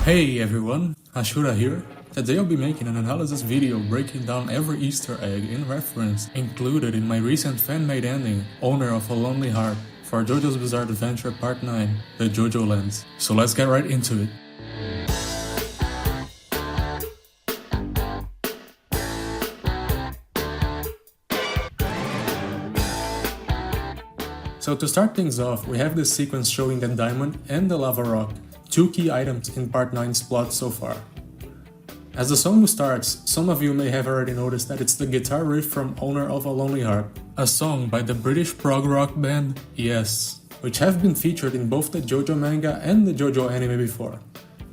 Hey everyone, Hashura here. Today I'll be making an analysis video breaking down every Easter egg and reference included in my recent fan-made ending, Owner of a Lonely Heart, for JoJo's Bizarre Adventure Part 9, the JoJoLands. So let's get right into it. So to start things off, we have this sequence showing the diamond and the lava rock, two key items in Part 9's plot so far. As the song starts, some of you may have already noticed that it's the guitar riff from Owner of a Lonely Heart, a song by the British prog rock band Yes, which have been featured in both the JoJo manga and the JoJo anime before,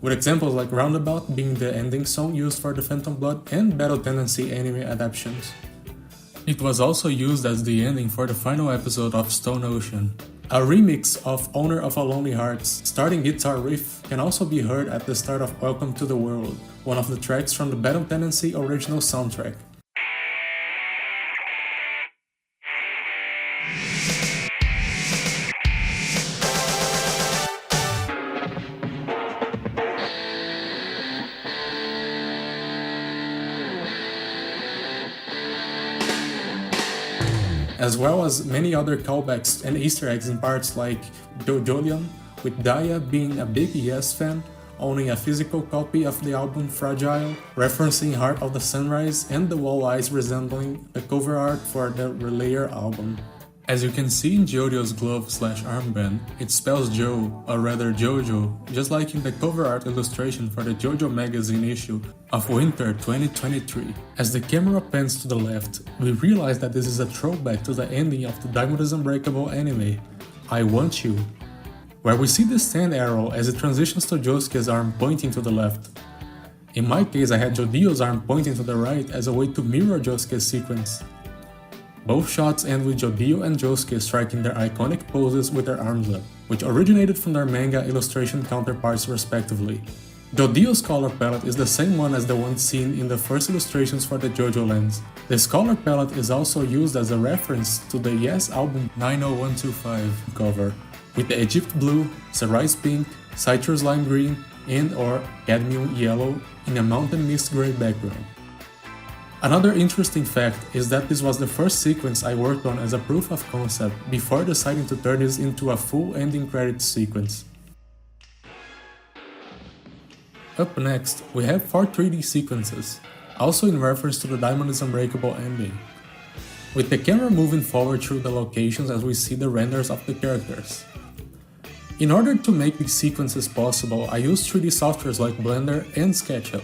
with examples like Roundabout being the ending song used for the Phantom Blood and Battle Tendency anime adaptations. It was also used as the ending for the final episode of Stone Ocean. A remix of Owner of a Lonely Heart's starting guitar riff can also be heard at the start of Welcome to the World, one of the tracks from the Battle Tendency original soundtrack. As well as many other callbacks and Easter eggs in parts like JOJOLands, with Daya being a big Yes fan, owning a physical copy of the album Fragile, referencing Heart of the Sunrise, and the wall eyes resembling the cover art for the Relayer album. As you can see in JoJo's glove/armband, it spells Jo, or rather JoJo, just like in the cover art illustration for the JoJo magazine issue of Winter 2023. As the camera pans to the left, we realize that this is a throwback to the ending of the Diamond is Unbreakable anime, I Want You, where we see the stand arrow as it transitions to Josuke's arm pointing to the left. In my case, I had Jodio's arm pointing to the right as a way to mirror Josuke's sequence. Both shots end with Jodio and Josuke striking their iconic poses with their arms up, which originated from their manga illustration counterparts respectively. Jodio's color palette is the same one as the one seen in the first illustrations for the JoJoLands. This color palette is also used as a reference to the Yes album 90125 cover, with the Egypt blue, cerise pink, citrus lime green, and/or cadmium yellow in a mountain mist gray background. Another interesting fact is that this was the first sequence I worked on as a proof of concept before deciding to turn this into a full ending credits sequence. Up next, we have 4 3D sequences, also in reference to the Diamond is Unbreakable ending, with the camera moving forward through the locations as we see the renders of the characters. In order to make these sequences possible, I used 3D softwares like Blender and SketchUp,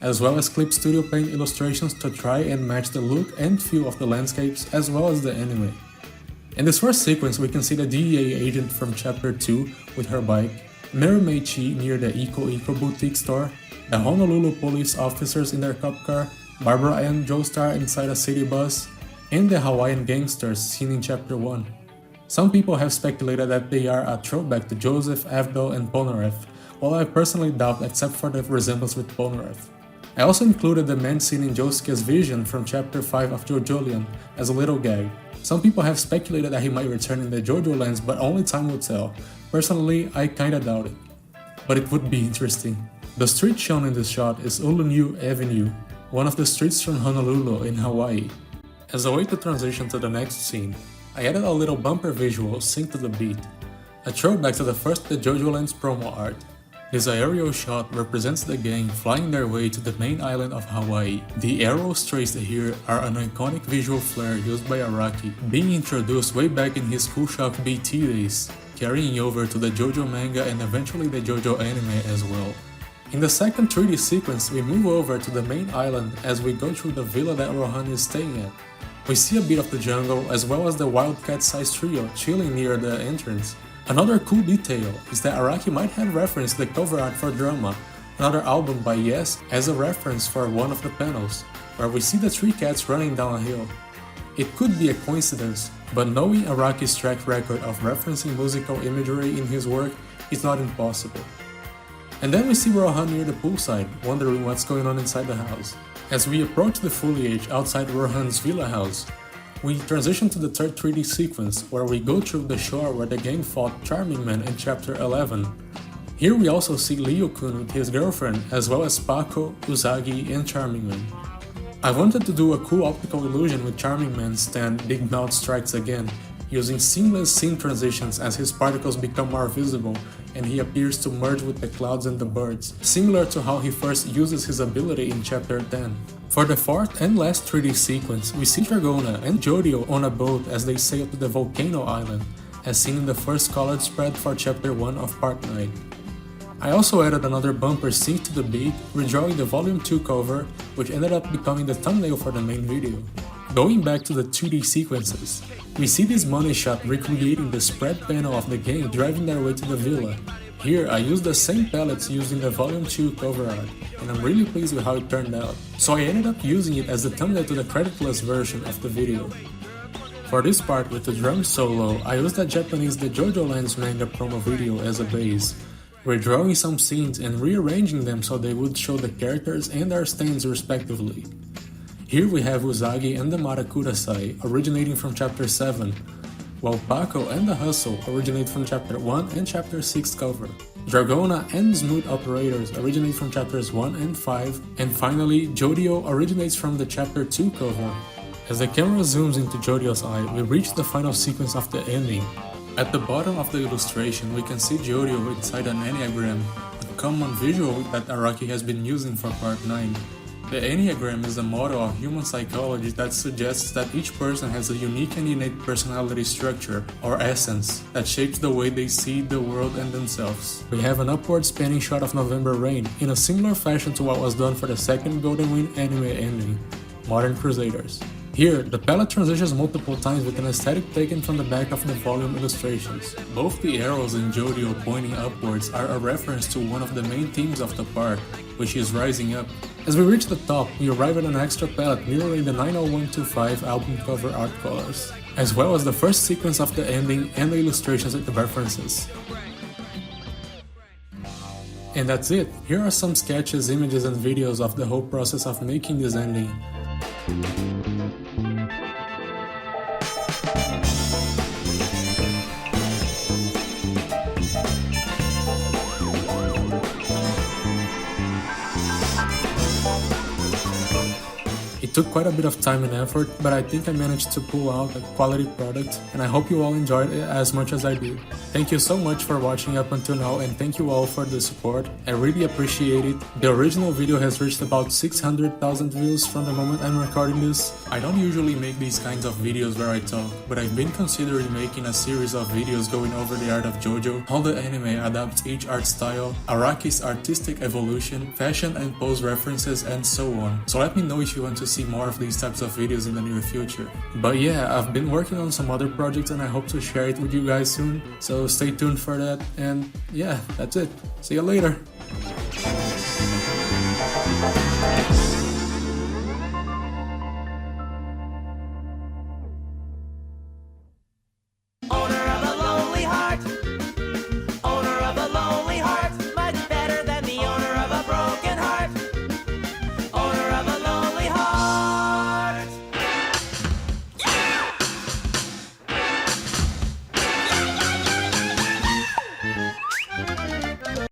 as well as Clip Studio Paint illustrations to try and match the look and feel of the landscapes as well as the anime. In this first sequence, we can see the DEA agent from Chapter 2 with her bike, Merumeichi near the Eco Boutique store, the Honolulu police officers in their cop car, Barbara and Joestar inside a city bus, and the Hawaiian gangsters seen in Chapter 1. Some people have speculated that they are a throwback to Joseph, Avdol, and Polnareff, while I personally doubt except for the resemblance with Polnareff. I also included the man seen in Josuke's vision from Chapter 5 of JoJoLands as a little gag. Some people have speculated that he might return in the JoJoLands, but only time will tell. Personally, I kinda doubt it. But it would be interesting. The street shown in this shot is Ulunu Avenue, one of the streets from Honolulu in Hawaii. As a way to transition to the next scene, I added a little bumper visual synced to the beat, a throwback to the first The JoJoLands promo art. This aerial shot represents the gang flying their way to the main island of Hawaii. The arrows traced here are an iconic visual flair used by Araki, being introduced way back in his Cool Shock BT days, carrying over to the JoJo manga and eventually the JoJo anime as well. In the second 3D sequence, we move over to the main island as we go through the villa that Rohan is staying at. We see a bit of the jungle as well as the Wildcat-sized trio chilling near the entrance. Another cool detail is that Araki might have referenced the cover art for Drama, another album by Yes, as a reference for one of the panels, where we see the 3 cats running down a hill. It could be a coincidence, but knowing Araki's track record of referencing musical imagery in his work is not impossible. And then we see Rohan near the poolside, wondering what's going on inside the house. As we approach the foliage outside Rohan's villa house, we transition to the third 3D sequence where we go through the shore where the gang fought Charming Man in Chapter 11. Here we also see Ryukun with his girlfriend, as well as Pako, Usagi, and Charming Man. I wanted to do a cool optical illusion with Charming Man's stand Big Mouth Strikes Again, using seamless scene transitions as his particles become more visible and he appears to merge with the clouds and the birds, similar to how he first uses his ability in Chapter 10. For the fourth and last 3D sequence, we see Dragona and Jodio on a boat as they sail to the volcano island, as seen in the first colored spread for Chapter 1 of Part 9. I also added another bumper sync to the beat, redrawing the Volume 2 cover, which ended up becoming the thumbnail for the main video. Going back to the 2D sequences, we see this money shot recreating the spread panel of the gang driving their way to the villa. Here I used the same palettes used in the Volume 2 cover art, and I'm really pleased with how it turned out, so I ended up using it as the thumbnail to the creditless version of the video. For this part with the drum solo, I used a Japanese The JOJOLands manga promo video as a base, redrawing some scenes and rearranging them so they would show the characters and their stands respectively. Here we have Usagi and the Marakudasai originating from Chapter 7, while Pako and the Hustle originate from Chapter 1 and Chapter 6 cover. Dragona and Smooth Operators originate from Chapters 1 and 5, and finally Jodio originates from the Chapter 2 cover. As the camera zooms into Jodio's eye, we reach the final sequence of the ending. At the bottom of the illustration, we can see Jodio inside an Enneagram, a common visual that Araki has been using for Part 9. The Enneagram is a model of human psychology that suggests that each person has a unique and innate personality structure, or essence, that shapes the way they see the world and themselves. We have an upward spanning shot of November Rain, in a similar fashion to what was done for the second Golden Wind anime ending, Modern Crusaders. Here, the palette transitions multiple times with an aesthetic taken from the back of the volume illustrations. Both the arrows in Jodio pointing upwards are a reference to one of the main themes of the part, which is rising up. As we reach the top, we arrive at an extra palette mirroring the 90125 album cover art colors, as well as the first sequence of the ending and the illustrations with the references. And that's it. Here are some sketches, images and videos of the whole process of making this ending. It took quite a bit of time and effort, but I think I managed to pull out a quality product, and I hope you all enjoyed it as much as I did. Thank you so much for watching up until now, and thank you all for the support. I really appreciate it. The original video has reached about 600,000 views from the moment I'm recording this. I don't usually make these kinds of videos where I talk, but I've been considering making a series of videos going over the art of JoJo, how the anime adapts each art style, Araki's artistic evolution, fashion and pose references, and so on. So let me know if you want to see more of these types of videos in the near future. But yeah, I've been working on some other projects and I hope to share it with you guys soon, so stay tuned for that, and yeah, that's it. See you later!